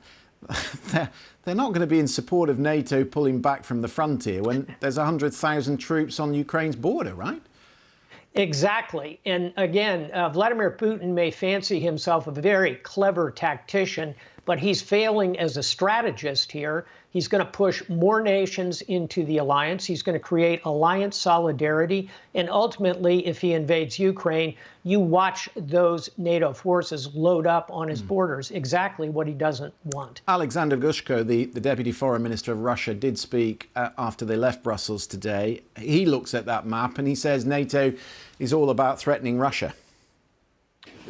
they're not going to be in support of NATO pulling back from the frontier when there's 100,000 troops on Ukraine's border, right? Exactly. And again, Vladimir Putin may fancy himself a very clever tactician, but he's failing as a strategist here. He's going to push more nations into the alliance. He's going to create alliance solidarity. And ultimately, if he invades Ukraine, you watch those NATO forces load up on his borders, exactly what he doesn't want. Alexander Gushko, the Deputy Foreign Minister of Russia, did speak after they left Brussels today. He looks at that map and he says NATO is all about threatening Russia.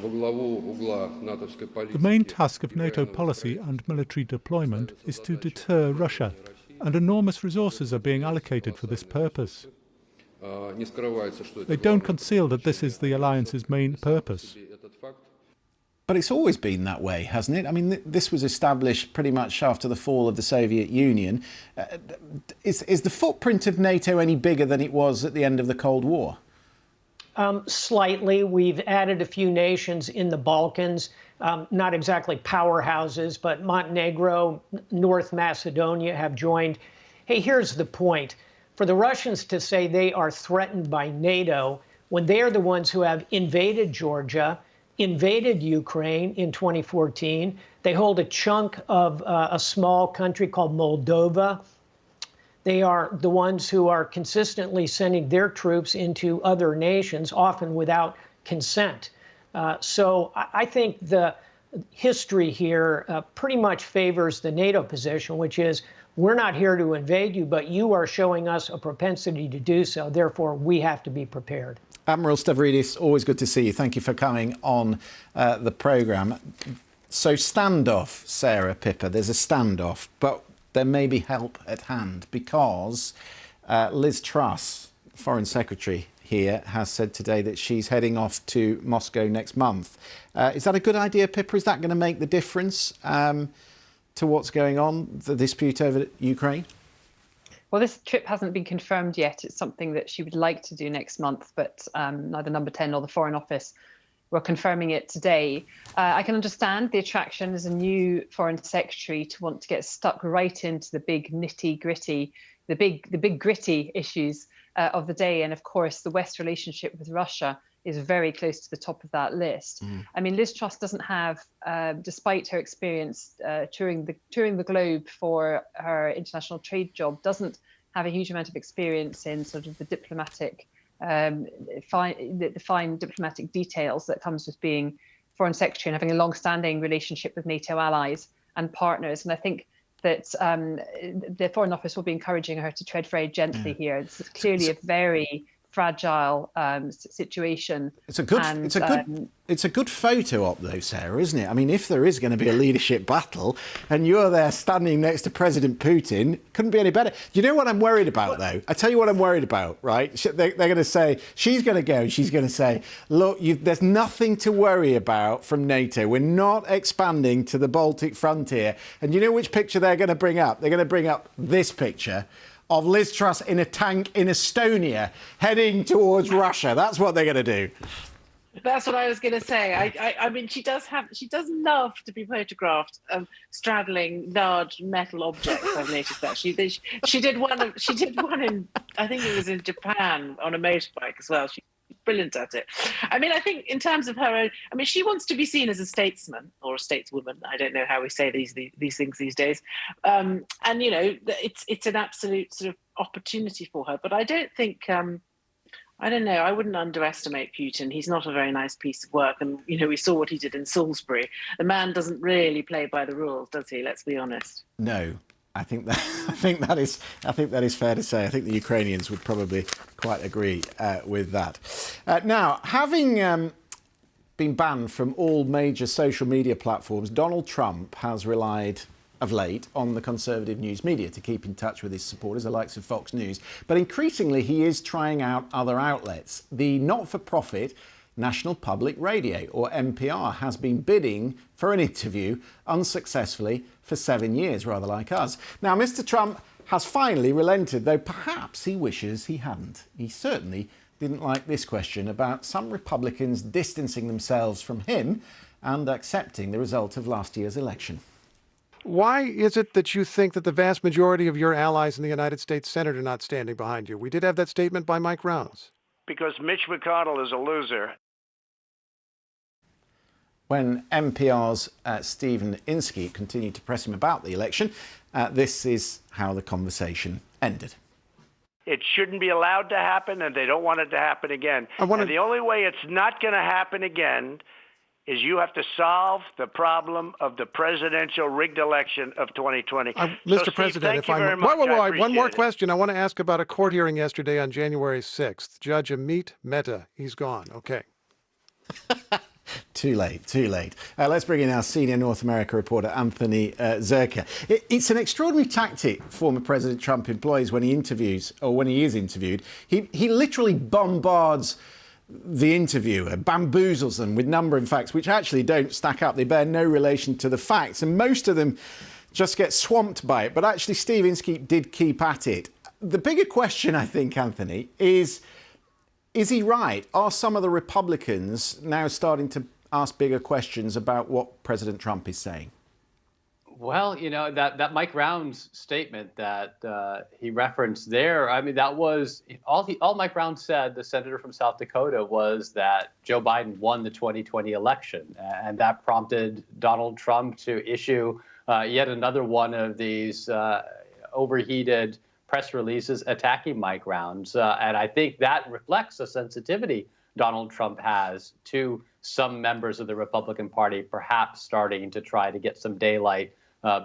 The main task of NATO policy and military deployment is to deter Russia, and enormous resources are being allocated for this purpose. They don't conceal that this is the alliance's main purpose. But it's always been that way, hasn't it? I mean, this was established pretty much after the fall of the Soviet Union. Is the footprint of NATO any bigger than it was at the end of the Cold War? Slightly. We've added a few nations in the Balkans, not exactly powerhouses, but Montenegro, North Macedonia have joined. Hey, here's the point. For the Russians to say they are threatened by NATO when they are the ones who have invaded Georgia, invaded Ukraine in 2014, they hold a chunk of a small country called Moldova. They are the ones who are consistently sending their troops into other nations, often without consent. So I think the history here pretty much favors the NATO position, which is we're not here to invade you, but you are showing us a propensity to do so. Therefore, we have to be prepared. Admiral Stavridis, always good to see you. Thank you for coming on the programme. So standoff, Sarah Pippa, there's a standoff, but there may be help at hand because Liz Truss, Foreign Secretary here, has said today that she's heading off to Moscow next month. Is that a good idea, Pippa? Is that going to make the difference to what's going on, the dispute over Ukraine? Well, this trip hasn't been confirmed yet. It's something that she would like to do next month, but neither Number 10 nor the Foreign Office were confirming it today. I can understand the attraction as a new Foreign Secretary to want to get stuck right into the big nitty-gritty, the big gritty issues of the day. And of course, the West relationship with Russia is very close to the top of that list. I mean, Liz Truss doesn't have, despite her experience touring the globe for her international trade job, doesn't have a huge amount of experience in sort of the diplomatic, the fine diplomatic details that comes with being Foreign Secretary and having a long-standing relationship with NATO allies and partners. And I think that the Foreign Office will be encouraging her to tread very gently here. It's clearly a very fragile situation. It's a good photo op though, Sarah, isn't it? I mean, if there is going to be a leadership battle and you're there standing next to President Putin, couldn't be any better. Do you know what I'm worried about though? I tell you what I'm worried about, right? They're going to say, she's going to go and she's going to say, look, there's nothing to worry about from NATO. We're not expanding to the Baltic frontier. And you know which picture they're going to bring up? They're going to bring up this picture of Liz Truss in a tank in Estonia heading towards Russia. That's what they're going to do. That's what I was going to say. I mean, she does love to be photographed straddling large metal objects. I've noticed that she did one in, I think it was in Japan, on a motorbike as well. She's brilliant at it. I mean, I think in terms of her own, I mean, she wants to be seen as a statesman or a stateswoman. I don't know how we say these things these days. And you know, it's an absolute sort of opportunity for her. But I don't think. I don't know. I wouldn't underestimate Putin. He's not a very nice piece of work. And, you know, we saw what he did in Salisbury. The man doesn't really play by the rules, does he? Let's be honest. No, I think that is fair to say. I think the Ukrainians would probably quite agree with that. Now, having been banned from all major social media platforms, Donald Trump has relied of late on the conservative news media to keep in touch with his supporters, the likes of Fox News. But increasingly, he is trying out other outlets. The not-for-profit National Public Radio, or NPR, has been bidding for an interview unsuccessfully for 7 years, rather like us. Now, Mr. Trump has finally relented, though perhaps he wishes he hadn't. He certainly didn't like this question about some Republicans distancing themselves from him and accepting the result of last year's election. Why is it that you think that the vast majority of your allies in the United States Senate are not standing behind you? We did have that statement by Mike Rounds. Because Mitch McConnell is a loser. When NPR's Stephen Inskeep continued to press him about the election, this is how the conversation ended. It shouldn't be allowed to happen, and they don't want it to happen again. And the only way it's not going to happen again is you have to solve the problem of the presidential rigged election of 2020. Mr. President, if I'm... One more question. I want to ask about a court hearing yesterday on January 6th. Judge Amit Mehta, he's gone. Okay. Too late. Let's bring in our senior North America reporter, Anthony Zerka. It's an extraordinary tactic former President Trump employs when he interviews, or when he is interviewed. He literally bombards the interviewer, bamboozles them with numbering facts which actually don't stack up. They bear no relation to the facts, and most of them just get swamped by it. But actually, Steve Inskeep did keep at it. The bigger question, I think, Anthony, is he right? Are some of the Republicans now starting to ask bigger questions about what President Trump is saying? Well, you know, that Mike Rounds statement that he referenced there, I mean, that was all Mike Rounds said, the senator from South Dakota, was that Joe Biden won the 2020 election. And that prompted Donald Trump to issue yet another one of these overheated press releases attacking Mike Rounds. And I think that reflects a sensitivity Donald Trump has to some members of the Republican Party, perhaps starting to try to get some daylight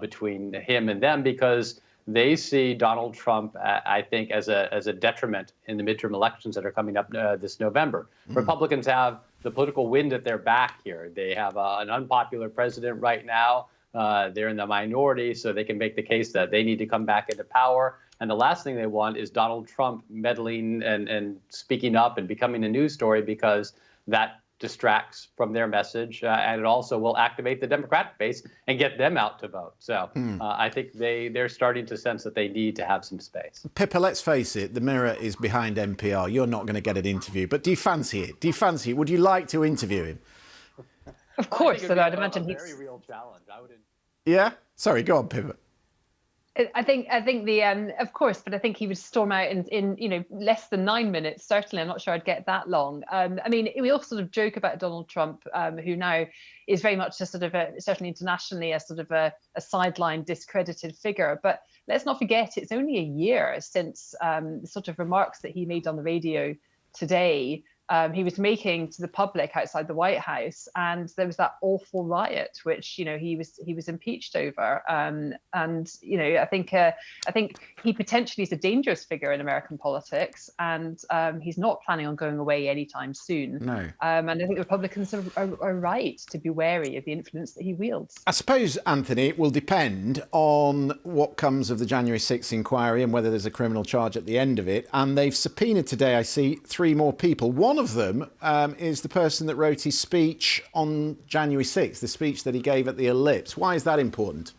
between him and them, because they see Donald Trump, I think, as a detriment in the midterm elections that are coming up this November. Republicans have the political wind at their back here. They have an unpopular president right now. They're in the minority, so they can make the case that they need to come back into power. And the last thing they want is Donald Trump meddling and speaking up and becoming a news story, because that distracts from their message, and it also will activate the Democratic base and get them out to vote. So I think they're starting to sense that they need to have some space. Pippa, let's face it, the mirror is behind NPR. You're not going to get an interview, but do you fancy it? Do you fancy it? Would you like to interview him? Of course, so I'd imagine he's a very real challenge. Yeah? Sorry, go on, Pippa. I think the of course, but I think he would storm out in less than 9 minutes. Certainly, I'm not sure I'd get that long. I mean, we all sort of joke about Donald Trump, who now is very much a sort of certainly internationally a sort of a sideline discredited figure. But let's not forget, it's only a year since the sort of remarks that he made on the radio today. He was making to the public outside the White House, and there was that awful riot, which he was impeached over. I think he potentially is a dangerous figure in American politics, and he's not planning on going away anytime soon. No. And I think Republicans are right to be wary of the influence that he wields. I suppose, Anthony, it will depend on what comes of the January 6th inquiry and whether there's a criminal charge at the end of it. And they've subpoenaed today, I see, 3 more people. One of them is the person that wrote his speech on January 6th, the speech that he gave at the Ellipse. Why is that important?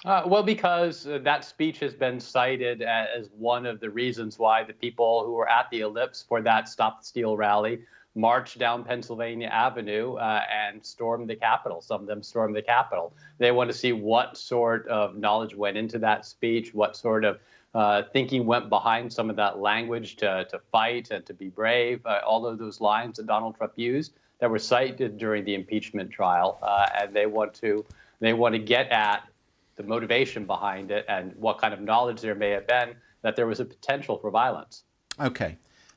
Well, because that speech has been cited as one of the reasons why the people who were at the Ellipse for that Stop the Steal rally marched down Pennsylvania Avenue and stormed the Capitol. Some of them stormed the Capitol. They want to see what sort of knowledge went into that speech, what sort of thinking went behind some of that language to fight and to be brave, all of those lines that Donald Trump used that were cited during the impeachment trial. And they want to get at the motivation behind it and what kind of knowledge there may have been that there was a potential for violence. Okay.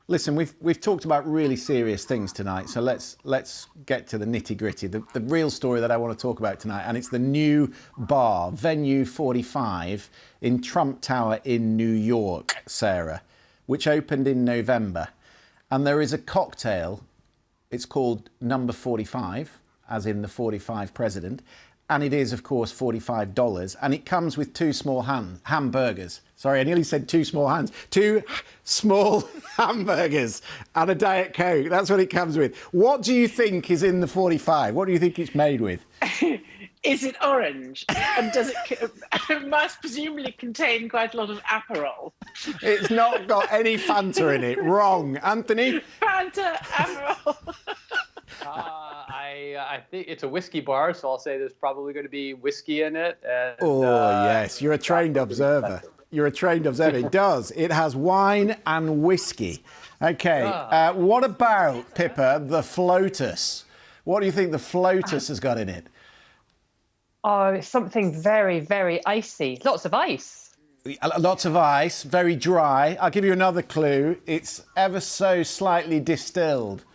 Listen, we've talked about really serious things tonight, so let's get to the nitty-gritty. The real story that I want to talk about tonight, and it's the new bar, Venue 45, in Trump Tower in New York, Sarah, which opened in November. And there is a cocktail, it's called Number 45, as in the 45 president, and it is, of course, $45, and it comes with 2 small hamburgers. Sorry, I nearly said 2 small hands. 2 small hamburgers and a Diet Coke. That's what it comes with. What do you think is in the 45? What do you think it's made with? Is it orange? And does it must presumably contain quite a lot of Aperol? It's not got any Fanta in it. Wrong. Anthony? Fanta, Aperol. I think it's a whiskey bar, so I'll say there's probably going to be whiskey in it. And, yes, you're a trained observer. You're a trained observer. It does. It has wine and whiskey. Okay. What about, Pippa, the Flotus? What do you think the Flotus has got in it? Oh, something very, very icy. Lots of ice. Lots of ice, very dry. I'll give you another clue. It's ever so slightly distilled.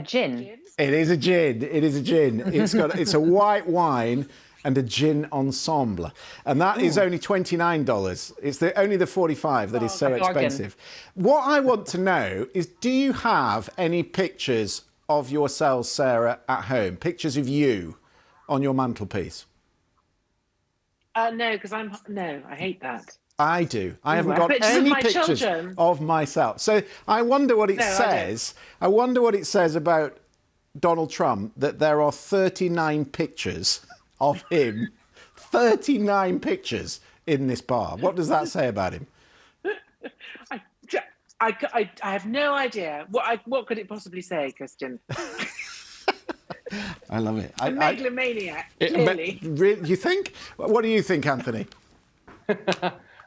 Gin. It is a gin. It is a gin. It's a white wine and a gin ensemble. And that is only $29. It's only the 45 that is so expensive. What I want to know is, do you have any pictures of yourselves, Sarah, at home? Pictures of you on your mantelpiece? No, because I hate that. I do. I haven't got any pictures of myself. So I wonder what it says. I wonder what it says about Donald Trump that there are 39 pictures of him. 39 pictures in this bar. What does that say about him? I have no idea. What could it possibly say, Christian? I love it. A megalomaniac, clearly. You think? What do you think, Anthony?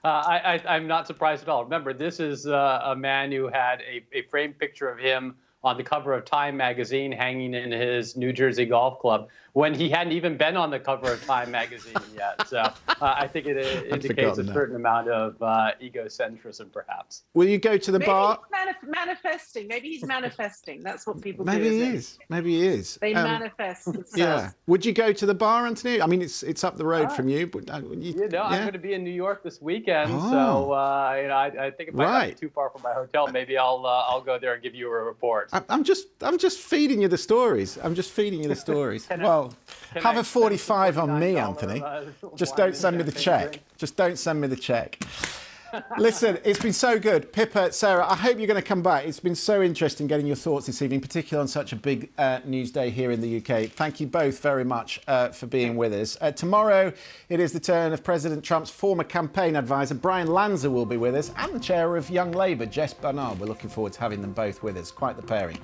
I'm not surprised at all. Remember, this is a man who had a framed picture of him on the cover of Time magazine hanging in his New Jersey golf club when he hadn't even been on the cover of Time magazine yet. So I think it indicates a certain amount of egocentrism, perhaps. Will you go to the bar? Manifesting. Maybe he's manifesting. That's what people do. Maybe he is. Maybe he is. They manifest themselves. Yeah. Would you go to the bar, Anthony? I mean, it's up the road from you. But I'm going to be in New York this weekend, so I think it might not be too far from my hotel. Maybe I'll go there and give you a report. I'm just feeding you the stories. Well, have a 45 on me, Anthony. Just don't send me the check. Just don't send me the check. Listen, it's been so good. Pippa, Sarah, I hope you're going to come back. It's been so interesting getting your thoughts this evening, particularly on such a big news day here in the UK. Thank you both very much for being with us. Tomorrow, it is the turn of President Trump's former campaign advisor, Brian Lanza, will be with us, and the chair of Young Labour, Jess Barnard. We're looking forward to having them both with us. Quite the pairing.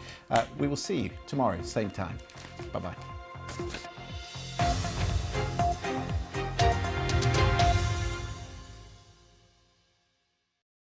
We will see you tomorrow, same time. Bye-bye.